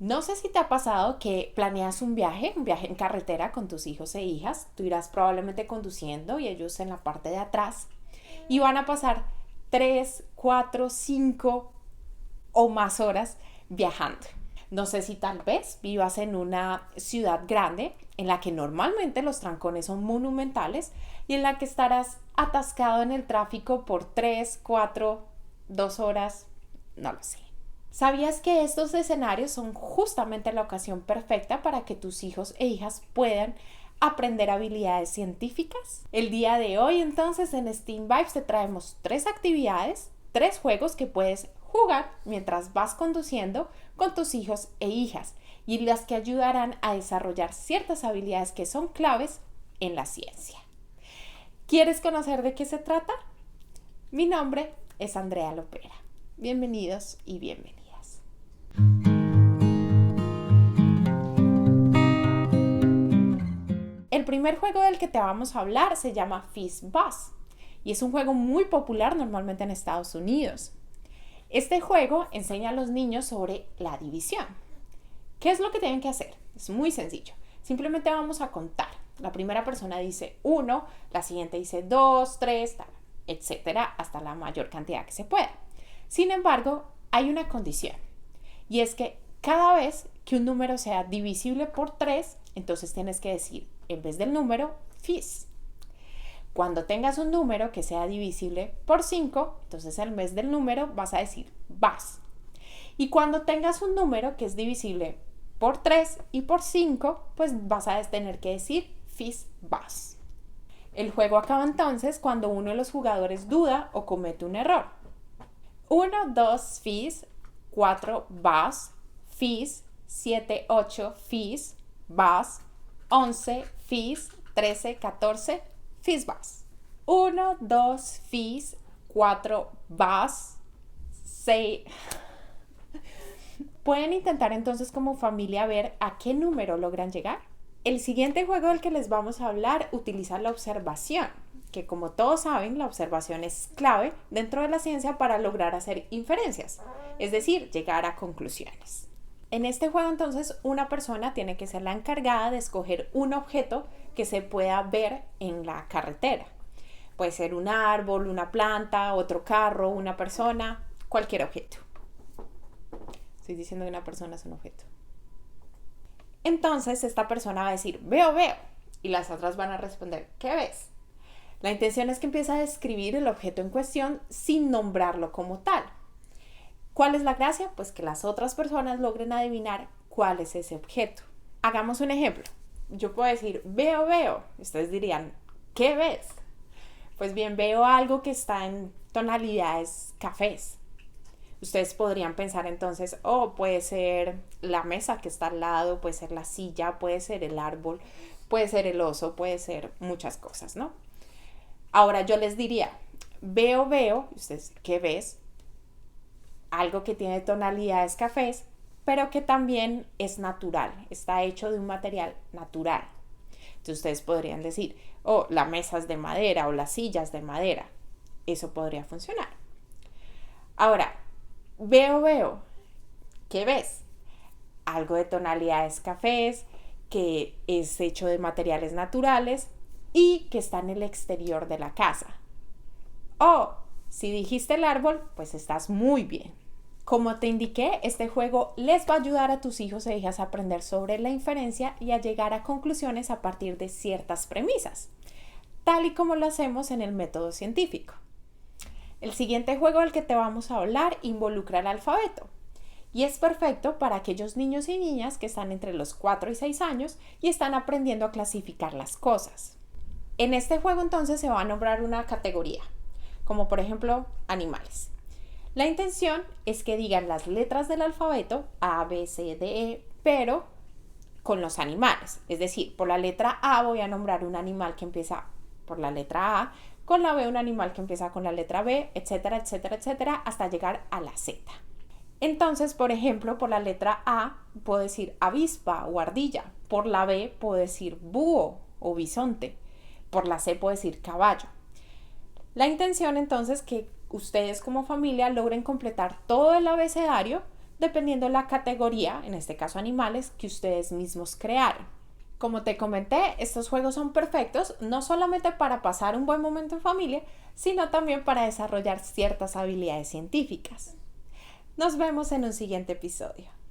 No sé si te ha pasado que planeas un viaje en carretera con tus hijos e hijas. Tú irás probablemente conduciendo y ellos en la parte de atrás. Y van a pasar 3, 4, 5 o más horas viajando. No sé si tal vez vivas en una ciudad grande en la que normalmente los trancones son monumentales y en la que estarás atascado en el tráfico por 3, 4, 2 horas, no lo sé. ¿Sabías que estos escenarios son justamente la ocasión perfecta para que tus hijos e hijas puedan aprender habilidades científicas? El día de hoy entonces en Steam Vibes te traemos 3 actividades, 3 juegos que puedes jugar mientras vas conduciendo con tus hijos e hijas y las que ayudarán a desarrollar ciertas habilidades que son claves en la ciencia. ¿Quieres conocer de qué se trata? Mi nombre es Andrea Lopera. Bienvenidos y bienvenidas. El primer juego del que te vamos a hablar se llama Fizz Buzz y es un juego muy popular normalmente en Estados Unidos. Este juego enseña a los niños sobre la división. ¿Qué es lo que tienen que hacer? Es muy sencillo. Simplemente vamos a contar. La primera persona dice 1, la siguiente dice 2, 3, etcétera, hasta la mayor cantidad que se pueda. Sin embargo, hay una condición y es que cada vez que un número sea divisible por 3, entonces tienes que decir, en vez del número, Fizz. Cuando tengas un número que sea divisible por 5, entonces en vez del número vas a decir Buzz. Y cuando tengas un número que es divisible por 3 y por 5, pues vas a tener que decir Fizz Buzz. El juego acaba entonces cuando uno de los jugadores duda o comete un error. 1, 2, Fizz, 4, Buzz, Fizz, 7, 8, Fizz, Buzz, 11, Fizz, 13, 14, Fizz Buzz. 1, 2, Fizz, 4, Buzz, 6. Pueden intentar entonces como familia ver a qué número logran llegar. El siguiente juego del que les vamos a hablar utiliza la observación, que como todos saben, la observación es clave dentro de la ciencia para lograr hacer inferencias, es decir, llegar a conclusiones. En este juego entonces una persona tiene que ser la encargada de escoger un objeto que se pueda ver en la carretera. Puede ser un árbol, una planta, otro carro, una persona, cualquier objeto. Estoy diciendo que una persona es un objeto. Entonces esta persona va a decir, veo, veo. Y las otras van a responder, ¿qué ves? La intención es que empiece a describir el objeto en cuestión sin nombrarlo como tal. ¿Cuál es la gracia? Pues que las otras personas logren adivinar cuál es ese objeto. Hagamos un ejemplo. Yo puedo decir, veo, veo. Ustedes dirían, ¿qué ves? Pues bien, veo algo que está en tonalidades cafés. Ustedes podrían pensar entonces, puede ser la mesa que está al lado, puede ser la silla, puede ser el árbol, puede ser el oso, puede ser muchas cosas, ¿no? Ahora yo les diría, veo, veo, ustedes, ¿qué ves? Algo que tiene tonalidades cafés, pero que también es natural, está hecho de un material natural. Entonces ustedes podrían decir, la mesa es de madera o las sillas de madera. Eso podría funcionar. Ahora, veo, veo, ¿qué ves? Algo de tonalidades cafés, que es hecho de materiales naturales y que está en el exterior de la casa. Si dijiste el árbol, pues estás muy bien. Como te indiqué, este juego les va a ayudar a tus hijos e hijas a aprender sobre la inferencia y a llegar a conclusiones a partir de ciertas premisas, tal y como lo hacemos en el método científico. El siguiente juego del que te vamos a hablar involucra el alfabeto y es perfecto para aquellos niños y niñas que están entre los 4 y 6 años y están aprendiendo a clasificar las cosas. En este juego entonces se va a nombrar una categoría, como por ejemplo animales. La intención es que digan las letras del alfabeto A, B, C, D, E, pero con los animales. Es decir, por la letra A voy a nombrar un animal que empieza por la letra A, con la B un animal que empieza con la letra B, etcétera, etcétera, etcétera, hasta llegar a la Z. Entonces, por ejemplo, por la letra A puedo decir avispa o ardilla. Por la B puedo decir búho o bisonte. Por la C puedo decir caballo. La intención entonces es que ustedes como familia logren completar todo el abecedario dependiendo la categoría, en este caso animales, que ustedes mismos crearon. Como te comenté, estos juegos son perfectos no solamente para pasar un buen momento en familia, sino también para desarrollar ciertas habilidades científicas. Nos vemos en un siguiente episodio.